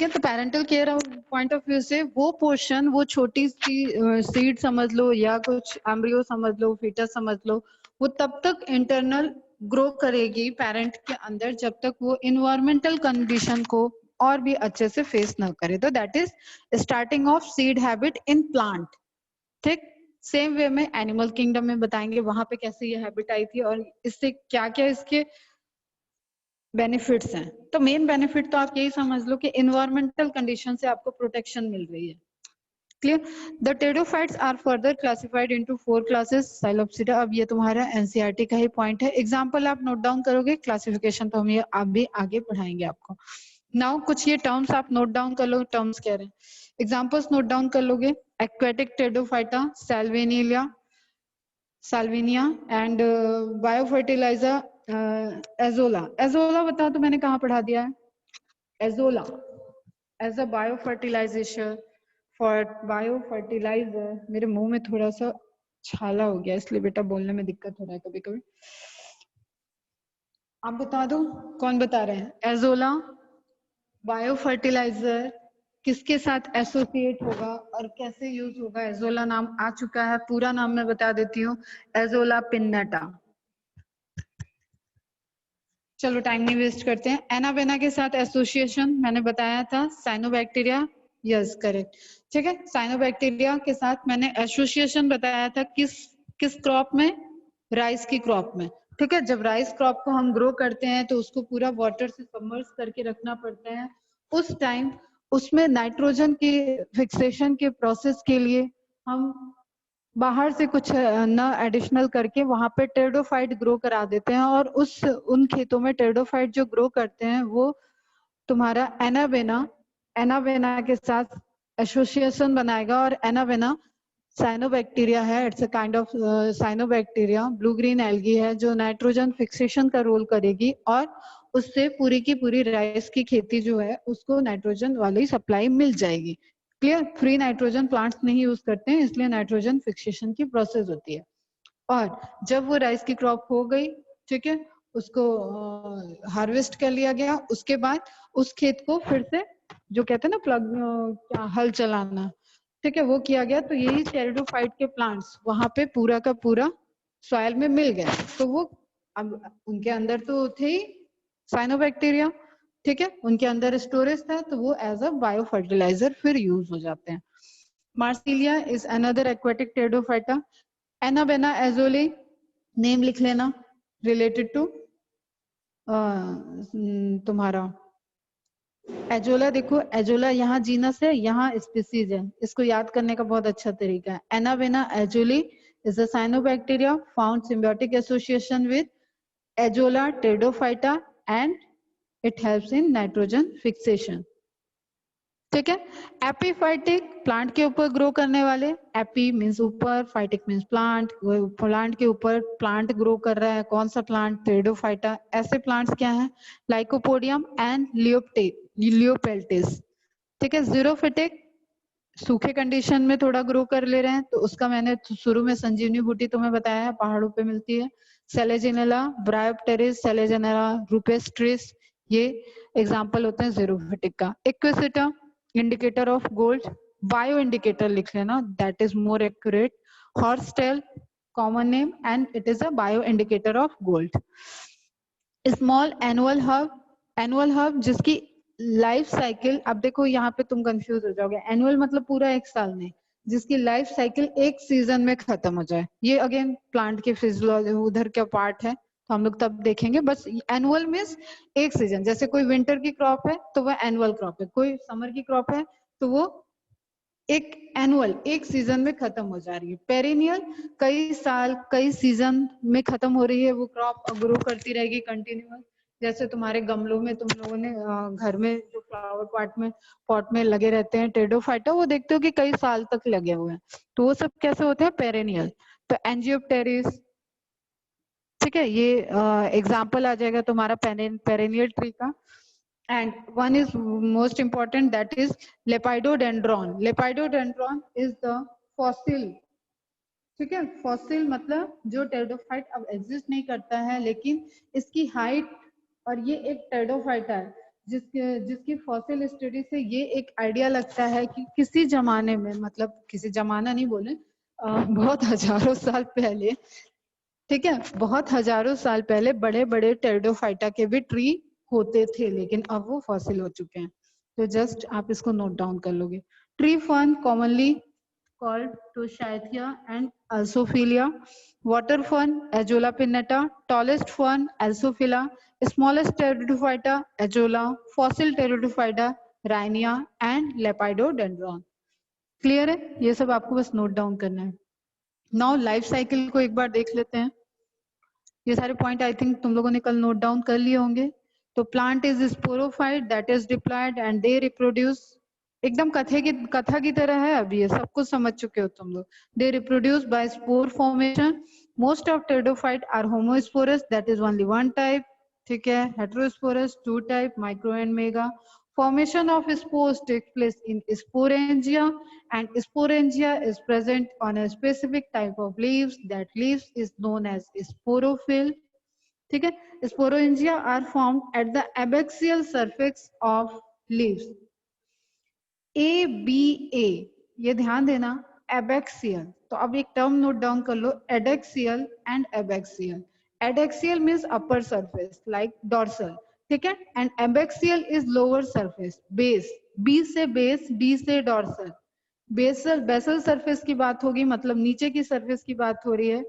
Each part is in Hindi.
ठीक है। तो parental care point of view से वो पोर्शन, वो छोटी सी सीड समझ लो या कुछ एम्ब्रियो समझ लो, फीटस समझ लो, वो तब तक इंटरनल ग्रो करेगी पेरेंट के अंदर जब तक वो इन्वायरमेंटल कंडीशन को और भी अच्छे से फेस ना करे। तो that is starting of seed habit in plant. ठीक, सेम वे में एनिमल किंगडम में बताएंगे वहां पे कैसे ये हैबिट आई थी और इससे क्या क्या इसके बेनिफिट्स हैं। तो मेन बेनिफिट तो आप यही समझ लो कि इन्वायरमेंटल कंडीशन से आपको प्रोटेक्शन मिल रही है। Clear. The pteridophytes are further classified into 4 classes Psilopsida. अब ये तुम्हारा एनसीईआरटी का ही पॉइंट है। एग्जांपल आप नोट डाउन करोगे, क्लासिफिकेशन तो हम ये आप भी आगे पढ़ाएंगे आपको। नाउ कुछ ये टर्म्स आप नोट डाउन कर लो, टर्म्स कह रहे हैं, एग्जांपल्स नोट डाउन कर लोगे। Aquatic pteridophyta, Salvinia and biofertilizer Azolla. Azolla बताओ तो मैंने कहाँ पढ़ा दिया है? Azolla as a biofertilization for biofertilizer. मेरे मुंह में थोड़ा सा छाला हो गया इसलिए बेटा बोलने में दिक्कत हो रहा है कभी कभी। आप बता दो कौन बता रहे हैं? एजोला बायोफर्टिलाइजर किसके साथ एसोसिएट होगा और कैसे यूज होगा? एजोला नाम आ चुका है, पूरा नाम मैं बता देती हूँ, एजोला पिन्नेटा। चलो टाइम नहीं वेस्ट करते हैं। एनावेना के साथ एसोसिएशन मैंने बताया था, साइनोबैक्टीरिया। यस करेक्ट, ठीक है। साइनोबैक्टीरिया के साथ मैंने एसोसिएशन बताया था किस किस क्रॉप में? राइस की क्रॉप में। ठीक है, जब राइस क्रॉप को हम ग्रो करते हैं तो उसको पूरा वाटर से सबमर्ज करके रखना पड़ता है। उस टाइम उसमें नाइट्रोजन की फिक्सेशन के प्रोसेस के लिए हम बाहर से कुछ न एडिशनल करके वहां पे टेरिडोफाइट ग्रो करा देते हैं और उन खेतों में टेरिडोफाइट जो ग्रो करते हैं वो तुम्हारा एनावेना के साथ एसोसिएशन बनाएगा। और एनावेना साइनोबैक्टीरिया है, it's a kind of cyanobacteria, blue green algae है जो नाइट्रोजन फिक्सेशन का रोल करेगी और उससे पूरी की पूरी राइस की खेती जो है उसको नाइट्रोजन वाली सप्लाई मिल जाएगी। क्लियर। फ्री नाइट्रोजन प्लांट्स नहीं यूज करते हैं इसलिए नाइट्रोजन फिक्सेशन की प्रोसेस होती है। और जब वो राइस की क्रॉप हो गई, ठीक है, उसको हार्वेस्ट कर लिया गया, उसके बाद उस खेत को फिर से जो कहते हैं ना क्या हल चलाना, ठीक है, वो किया गया। तो यही टेरिडोफाइट के प्लांट्स वहां पे पूरा का पूरा सॉइल में मिल गए। तो वो अब उनके अंदर तो थे ही साइनोबैक्टीरिया, ठीक है, उनके अंदर स्टोरेज था तो वो एज अ बायो फर्टिलाइजर फिर यूज हो जाते हैं। Marsilea is another aquatic pteridophyta. एनावेना एजोले नेम लिख लेना, रिलेटेड टू तुम्हारा एजोला। देखो एजोला यहाँ जीनस है, यहाँ स्पीसीज है, इसको याद करने का बहुत अच्छा तरीका है। एनावेना azollae is a cyanobacteria found symbiotic association with Azolla pteridophyta and it helps in nitrogen fixation. ठीक है। एपीफाइटिक प्लांट के ऊपर ग्रो करने वाले, एपी मीन्स ऊपर, फाइटिक मीन्स प्लांट, प्लांट के ऊपर प्लांट ग्रो कर रहा है। कौन सा प्लांट? टेरिडोफाइटा। ऐसे प्लांट्स क्या हैं? Lycopodium and Pleopeltis. ठीक है। जीरोफिटिक सूखे कंडीशन में थोड़ा ग्रो कर ले रहे हैं तो उसका मैंने शुरू में संजीवनी बूटी तुम्हें बताया है, पहाड़ों पे मिलती है। सेलेजिनेला, ब्रायोप्टेरिस, सेलेजिनेला रूपेस्ट्रिस, ये एग्जाम्पल होते हैं जीरोफिटिक का। Equisetum indicator of gold, bio indicator लिख लेना, that is more accurate. Horsetail common name and it is a bio indicator of gold. Small annual herb जिसकी लाइफ साइकिल, अब देखो यहाँ पे तुम कंफ्यूज हो जाओगे, एनुअल मतलब पूरा एक साल में, जिसकी लाइफ साइकिल एक सीजन में खत्म हो जाए। ये अगेन प्लांट के फिजियोलॉजी उधर का पार्ट है तो हम लोग तब देखेंगे। बस एनुअल मीन्स एक सीजन, जैसे कोई विंटर की क्रॉप है तो वह एनुअल क्रॉप है, कोई समर की क्रॉप है तो वो एक एनुअल एक सीजन में खत्म हो जा रही है। पेरिनियल कई साल कई सीजन में खत्म हो रही है, वो क्रॉप ग्रो करती रहेगी कंटिन्यूअस। जैसे तुम्हारे गमलों में तुम लोगों ने घर में जो फ्लावर पॉट में लगे रहते हैं टेरिडोफाइटा, वो देखते हो कि कई साल तक लगे हुए हैं, तो वो सब कैसे होते हैं? पेरेनियल। तो एंजियोप्टेरिस, ठीक है, ये एग्जाम्पल आ जाएगा तुम्हारा पेरेनियल ट्री का। And one is most important, that is lepidodendron. Lepidodendron is the fossil, ठीक है। फॉसिल मतलब जो टेरिडोफाइट अब एग्जिस्ट नहीं करता है लेकिन इसकी हाइट, और ये एक टेरिडोफाइट है, जिसकी फॉसिल स्टडी से ये एक आइडिया लगता है कि किसी जमाने में, मतलब किसी जमाना नहीं बोले, बहुत हजारों साल पहले, ठीक है, बहुत हजारों साल पहले बड़े बड़े टेरिडोफाइटा के भी ट्री होते थे, लेकिन अब वो फॉसिल हो चुके हैं। तो जस्ट आप इसको नोट डाउन कर लोगे। Tree fern commonly called Toshaithia and Alsophilia. Water fern Azolla pinnata. Tallest fern Alsophila. Smallest pteridophyta Azolla. Fossil pteridophyta Rhynia and Lepidodendron. Clear है? ये सब आपको बस नोट डाउन करना है। नाउ लाइफ साइकिल को एक बार देख लेते हैं। ये सारे पॉइंट आई थिंक तुम लोगों ने कल नोट डाउन कर लिए होंगे। तो plant is sporophyte, that is diploid and they reproduce. एकदम कथा की तरह है, अभी ये सब कुछ समझ चुके हो तुम लोग। They reproduce by spore formation. Most of pteridophyte are homosporous, that is only one type, ठीक है। Heterosporous two type, micro and mega. Formation of spores takes place in sporangia, and sporangia is present on a specific type of leaves. That leaves is known as sporophyll. ठीक है। Sporangia are formed at the abaxial surface of leaves. ABA, ये ध्यान देना, abaxial। तो अब एक टर्म नोट डाउन कर लो, adaxial and abaxial. Adaxial means upper surface like dorsal, ठीक है, and abaxial is lower surface, base, B से बेस, डी से डॉर्सल। बेसल सरफेस की बात होगी, मतलब नीचे की सरफेस की बात हो रही है,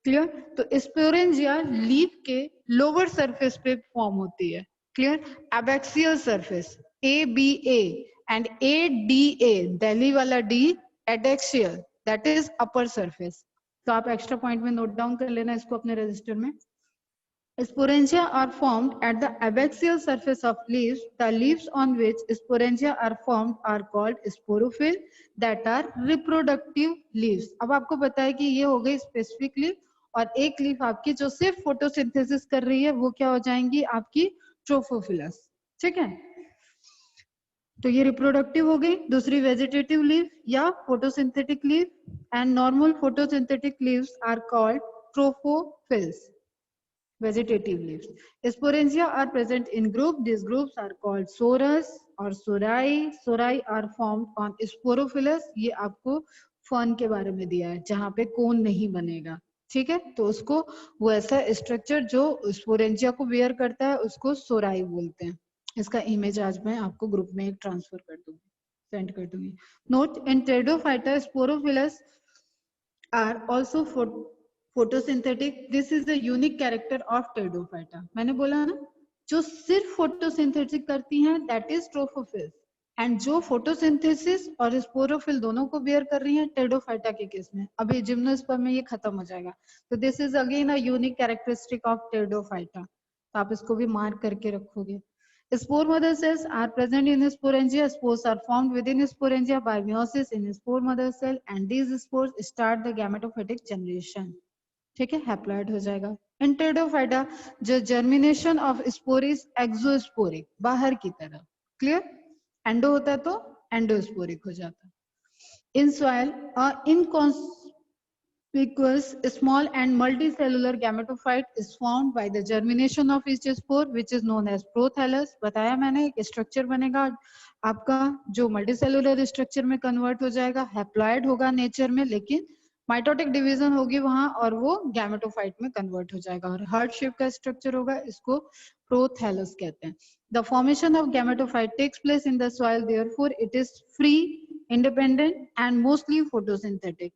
क्लियर। तो स्पोरेंजिया लीफ के लोअर सरफेस पे फॉर्म होती है, clear. Abaxial surface ABA and ADA, Delhi वाला D, adaxial, that is upper surface. तो आप एक्स्ट्रा पॉइंट में नोट डाउन कर लेना इसको अपने रजिस्टर में। Sporangia are formed at the abaxial surface of leaves. The leaves on which sporangia are formed are called sporophyll, that are reproductive leaves. अब आपको पता है कि ये हो गई स्पेसिफिक लीफ, और एक लीफ आपकी जो सिर्फ फोटोसिंथेसिस कर रही है वो क्या हो जाएंगी आपकी ट्रोफोफिलस, ठीक है। तो ये रिप्रोडक्टिव हो गई। दूसरी वेजिटेटिव लीफ या photosynthetic leaf, and normal photosynthetic leaves are called trophophylls, vegetative leaves. Sporangia are present in group. These groups are called sorus or sorai. Sorai are formed on sporophylus. ये आपको फर्न के बारे में दिया है जहाँ पे कोन नहीं बनेगा, ठीक है। तो उसको वो ऐसा स्ट्रक्चर जो स्पोरेंजिया को वेयर करता है उसको सोराई बोलते हैं। इसका इमेज आज मैं आपको ग्रुप में एक ट्रांसफर कर दूंगी, सेंड कर दूंगी। Note, in pteridophyta sporophylls are also photosynthetic. This is the unique character of pteridophyta. मैंने बोला ना, जो सिर्फ फोटोसिंथेटिक करती हैं दैट इज ट्रोफोफिल्स, एंड जो फोटोसिंथेसिस और स्पोरोफिल दोनों को बेयर कर रही हैं टेरिडोफाइटा के केस में। अभी जिम्नोस्पर्म में ये खत्म हो जाएगा। तो this is again a unique characteristic of pteridophyta, तो आप इसको भी मार्क करके रखोगे। Spore mother cells are present in sporangia. Spores are formed within sporangia by meiosis in spore mother cell, and these spores start the gametophytic generation. ठीक है, हैप्लॉइड हो जाएगा। इन टेरिडोफाइटा जो जर्मिनेशन ऑफ स्पोर इज एक्सोस्पोरिक, बाहर की तरफ, क्लियर। एंडो होता है तो एंडोस्पोरिक हो जाता है। In soil inconspicuous small and multicellular gametophyte is formed by the germination of each spore which is known as prothallus. बताया मैंने, एक स्ट्रक्चर बनेगा आपका जो मल्टीसेलुलर स्ट्रक्चर में कन्वर्ट हो जाएगा, हैप्लॉइड होगा नेचर में, लेकिन माइटोटिक डिवीजन होगी वहां और वो गैमेटोफाइट में कन्वर्ट हो जाएगा, और हार्ट शेप का स्ट्रक्चर होगा, इसको प्रोथैलस कहते हैं। The formation of gametophyte takes place in the soil, therefore it is free, independent and mostly photosynthetic.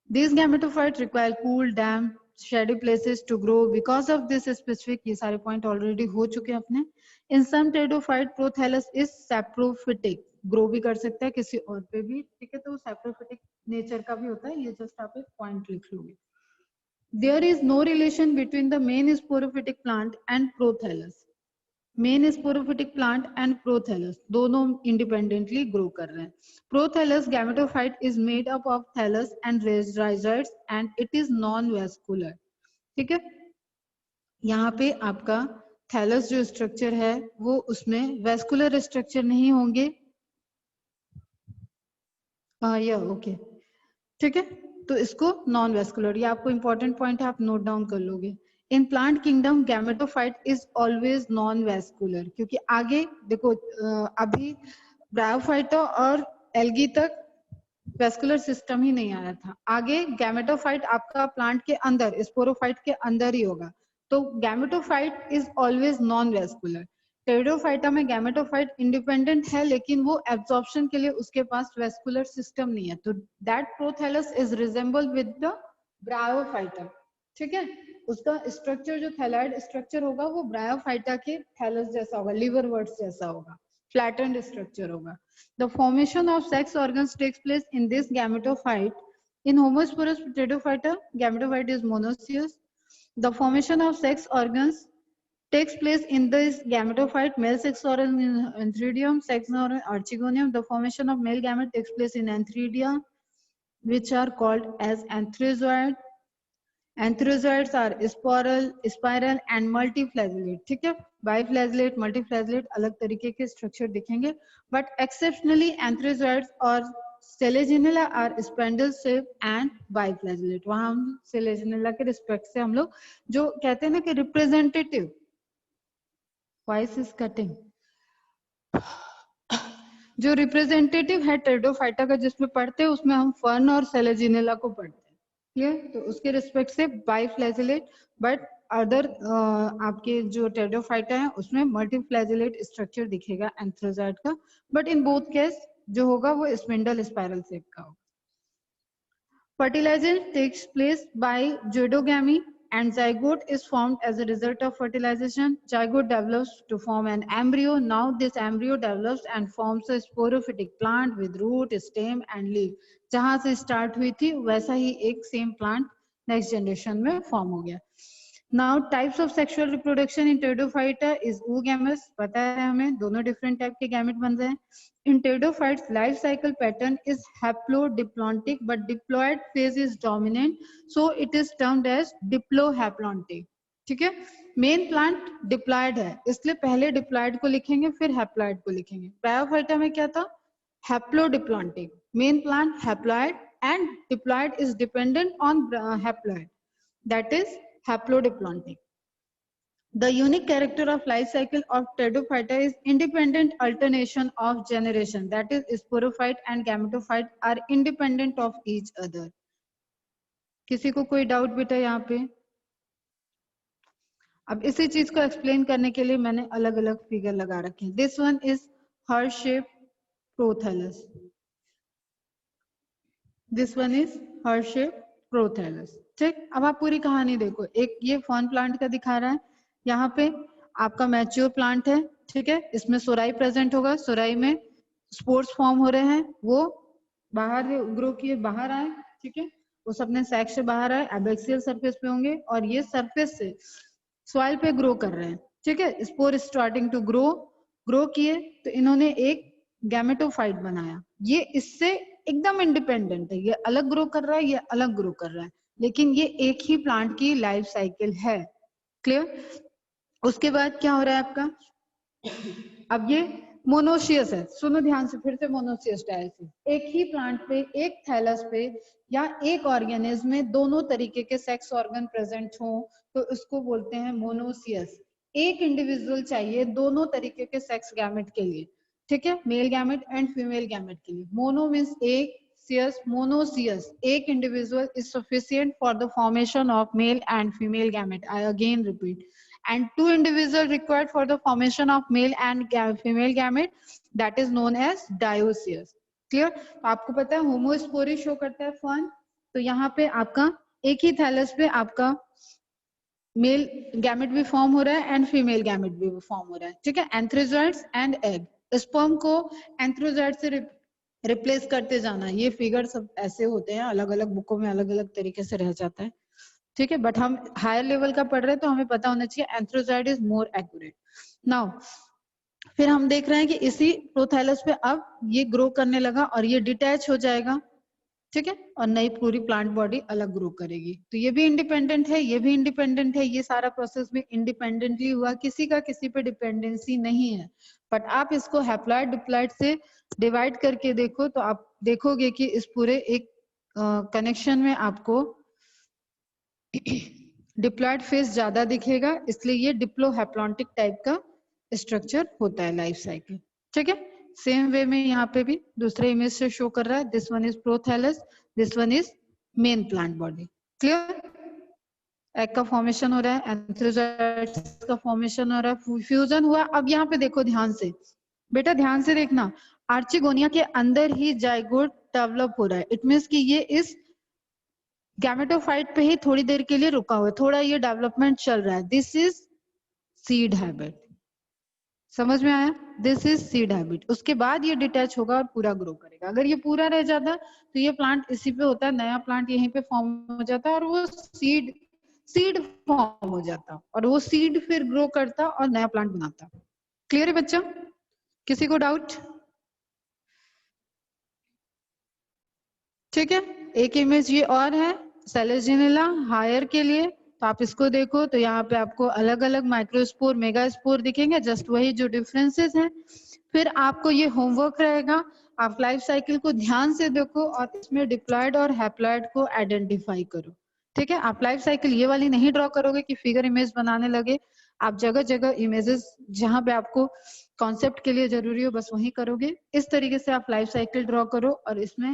These gametophytes require cool, damp, shady places to grow. Because of this specific, ये सारे point already हो चुके हैं अपने। In some pteridophyte, prothallus is saprophytic, grow भी कर सकता है किसी और पे भी, ठीक है। तो saprophytic nature का भी होता है, ये just आप एक point लिख लोगे। There is no relation between the main sporophytic plant and prothallus. Main sporophytic plant and prothallus दोनों इंडिपेंडेंटली ग्रो कर रहे हैं। Prothallus gametophyte is made up of thallus and rhizoids and it is non vascular, ठीक है। यहाँ पे आपका थैलस जो स्ट्रक्चर है वो उसमें वेस्कुलर स्ट्रक्चर नहीं होंगे, या ओके, ठीक है। तो इसको नॉन वेस्कुलर, ये आपको इंपॉर्टेंट पॉइंट है, आप नोट डाउन कर लोगे। In plant kingdom gametophyte is always non vascular, क्योंकि आगे देखो अभी ब्रायोफाइटा और एल्गी तक वेस्कुलर सिस्टम ही नहीं आया था, आगे गैमेटोफाइट आपका प्लांट के अंदर स्पोरोफाइट के अंदर ही होगा, तो gametophyte is always non vascular. Pteridophyta में गैमेटोफाइट इंडिपेंडेंट है, लेकिन वो एब्जॉर्प्शन के लिए उसके पास वेस्कुलर सिस्टम नहीं है, तो that prothallus is resemble with the bryophyta. ठीक है, उसका स्ट्रक्चर जो थैलाइड स्ट्रक्चर होगा वो ब्रायोफाइटा के थैलस जैसा होगा, लिवरवर्ट्स जैसा होगा, flattened structure होगा। The formation of sex organs takes place in this gametophyte. In homosporous pteridophyta, gametophyte is monoecious. The formation of sex organs takes place in this gametophyte. Male sex organ in antheridium, sex organ archegonium. The formation of male gamete takes place in antheridia, which are called as antherozoid. Antherozoids are spiral and multiflagellate. ठीक है, बाइफ्लैगेलेट मल्टीफ्लैगेलेट अलग तरीके के स्ट्रक्चर दिखेंगे, बट एक्सेप्शनली एंथेरोजोइड्स और selaginella are spindle shape and biflagellate. वहां हम सेलेजिनेला के रिस्पेक्ट से हम लोग जो कहते हैं ना कि रिप्रेजेंटेटिव, वॉइस इज कटिंग, जो रिप्रेजेंटेटिव है टेरिडोफाइटा का जिसमें पढ़ते हैं उसमें हम फर्न और सेलेजिनेला को पढ़ते हैं। क्लियर, तो उसके रिस्पेक्ट से बाइफ्लैगेलेट, बट अदर आपके जो टेरिडोफाइटा है उसमें मल्टीफ्लैगेलेट स्ट्रक्चर दिखेगा एंथेरोजोइड का, बट इन बोथ केस जो होगा वो स्पिंडल स्पाइरल शेप का होगा। Fertilization takes place by zoidogamy and zygote is formed as a result of fertilization. Zygote develops to form an embryo. Now this embryo develops and forms a sporophytic plant with root, stem and leaf. जहां से start हुई थी वैसा ही एक same plant next generation में form हो गया। Now types of sexual reproduction in pteridophyta is oogamous, पता है हमें दोनों different type के gamete बन रहे हैं। In pteridophytes, life cycle pattern is haplodiplontic, but diploid phase is dominant, so it is termed as diplohaplontic. ठीक है, मेन प्लांट डिप्लॉयड है इसलिए पहले डिप्लॉयड को लिखेंगे फिर हैप्लॉयड को लिखेंगे। ब्रायोफाइटा में क्या था, haplodiplontic, main plant haploid and diploid is dependent on haploid, that is haplodiplontic. The unique character of life cycle of pteridophyta is independent alternation of generation, that is sporophyte and gametophyte are independent of each other. किसी को कोई डाउट बेटा यहाँ पे? अब इसी चीज को एक्सप्लेन करने के लिए मैंने अलग अलग फिगर लगा रखे हैं। This one is heart shape prothallus, this one is heart shape prothallus. ठीक, अब आप पूरी कहानी देखो, एक ये फर्न प्लांट का दिखा रहा है, यहाँ पे आपका मैच्योर प्लांट है, ठीक है, इसमें सोराई प्रेजेंट होगा, सोराई में स्पोर्स फॉर्म हो रहे हैं, वो बाहर ग्रो किए बाहर आए, ठीक है, उस अपने सैक से बाहर आए, एबैक्सियल सरफेस पे होंगे और ये सरफेस से सॉइल पे ग्रो कर रहे हैं, ठीक है, स्पोर स्टार्टिंग टू ग्रो किए तो इन्होंने एक गैमेटोफाइट बनाया, ये इससे एकदम इंडिपेंडेंट है, ये अलग ग्रो कर रहा है, ये अलग ग्रो कर रहा है, लेकिन ये एक ही प्लांट की लाइफ साइकिल है। क्लियर, उसके बाद क्या हो रहा है आपका, अब ये मोनोसियस है, सुनो ध्यान से फिर से, मोनोसियस डायसिस, एक ही प्लांट पे एक थैलस पे या एक ऑर्गेनिज्म में दोनों तरीके के सेक्स ऑर्गन प्रेजेंट हो तो इसको बोलते हैं मोनोसियस। एक इंडिविजुअल चाहिए दोनों तरीके के सेक्स गैमेट के लिए, ठीक है, male gamete and female gamete के लिए। मोनो मीन्स एक, सियस मोनोसियस, एक individual is sufficient for the formation of male and female gamete. I again repeat, and two individuals required for the formation of male and female gamete, that is known as dioecious. Clear? तो आपको पता है होमोस्पोरी शो करता है फर्न, तो यहाँ पे आपका एक ही थैलस पे आपका मेल गैमेट भी फॉर्म हो रहा है एंड फीमेल गैमेट भी फॉर्म हो रहा है, ठीक है, एंथ्रोजॉइड्स एंड एग। स्पर्म को एंथ्रोजॉइड से रिप्लेस करते जाना, ये फिगर सब ऐसे होते हैं, अलग अलग बुकों में अलग अलग तरीके से रह जाता है, ठीक है, बट हम हायर लेवल का पढ़ रहे हैं तो हमें पता होना चाहिए antherozoid is more accurate. Now फिर हम देख रहे हैं कि इसी प्रोथैलस पे अब ये ग्रो करने लगा और ये डिटैच हो जाएगा, ठीक है, और नई पूरी प्लांट बॉडी अलग ग्रो करेगी, तो ये भी इंडिपेंडेंट है, ये भी इंडिपेंडेंट है, ये सारा प्रोसेस भी इंडिपेंडेंटली हुआ, किसी का किसी पे डिपेंडेंसी नहीं है। बट आप इसको हैप्लॉइड डिप्लॉइड से डिवाइड करके देखो तो आप देखोगे कि इस पूरे एक कनेक्शन में आपको डिप्लॉयड फेज ज्यादा दिखेगा, इसलिए ये डिप्लोहैप्लॉन्टिक टाइप का स्ट्रक्चर होता है लाइफ साइकिल। ठीक है, सेम वे में यहाँ पे भी दूसरे इमेज से शो कर रहा है, this one is prothallus, this one is main plant body. Clear? Egg का फॉर्मेशन हो रहा है, एंथ्रोजाइट्स का फॉर्मेशन हो रहा है, फ्यूजन हुआ। अब यहाँ पे देखो ध्यान से, बेटा ध्यान से देखना, आर्चिगोनिया के अंदर ही जाइगोट डेवलप हो रहा है। इट मीन्स कि ये इस गैमेटोफाइट पे ही थोड़ी देर के लिए रुका हुआ है, थोड़ा ये डेवलपमेंट चल रहा है। दिस इज सीड हैबिट, समझ में आया? This is seed habit. उसके बाद ये डिटैच होगा और पूरा ग्रो करेगा। अगर ये पूरा रह जाता तो ये प्लांट इसी पे होता है, नया प्लांट यहीं पे फॉर्म हो जाता और वो सीड फॉर्म हो जाता और वो सीड फिर ग्रो करता और नया प्लांट बनाता। क्लियर है बच्चा? किसी को डाउट? ठीक है, एक इमेज ये और है सेलेजिनेला हायर के लिए, तो आप इसको देखो तो यहाँ पे आपको अलग अलग माइक्रोस्पोर मेगास्पोर दिखेंगे, जस्ट वही जो डिफरेंसेस हैं। फिर आपको ये होमवर्क रहेगा, आप लाइफ साइकिल को ध्यान से देखो और इसमें डिप्लॉयड और हैप्लॉयड को आइडेंटिफाई करो। ठीक है, आप लाइफ साइकिल ये वाली नहीं ड्रॉ करोगे कि फिगर इमेज बनाने लगे, आप जगह जगह इमेजेस जहां पे आपको कॉन्सेप्ट के लिए जरूरी हो बस वही करोगे। इस तरीके से आप लाइफ साइकिल ड्रॉ करो और इसमें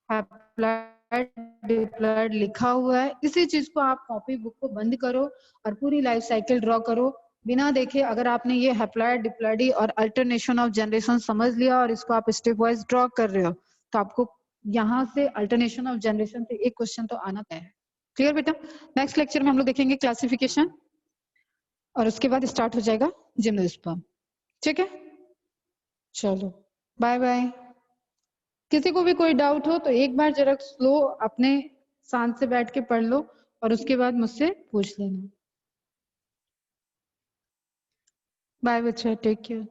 हैप्लॉयड डिप्लॉयड लिखा हुआ है, इसी चीज को आप कॉपी बुक को बंद करो और पूरी लाइफ साइकिल ड्रॉ करो बिना देखे। अगर आपने ये हैप्लॉयड डिप्लॉयड और अल्टरनेशन ऑफ जनरेशन समझ लिया और इसको आप स्टेप वाइज ड्रॉ कर रहे हो तो आपको यहाँ से अल्टरनेशन ऑफ जनरेशन से एक क्वेश्चन तो आना तय है। क्लियर बेटा? नेक्स्ट लेक्चर में हम लोग देखेंगे क्लासिफिकेशन और उसके बाद स्टार्ट हो जाएगा जिम्नोस्पर्म। ठीक है, चलो बाय बाय। किसी को भी कोई डाउट हो तो एक बार जरा स्लो अपने शांत से बैठ के पढ़ लो और उसके बाद मुझसे पूछ लेना। बाय बच्चा, टेक केयर।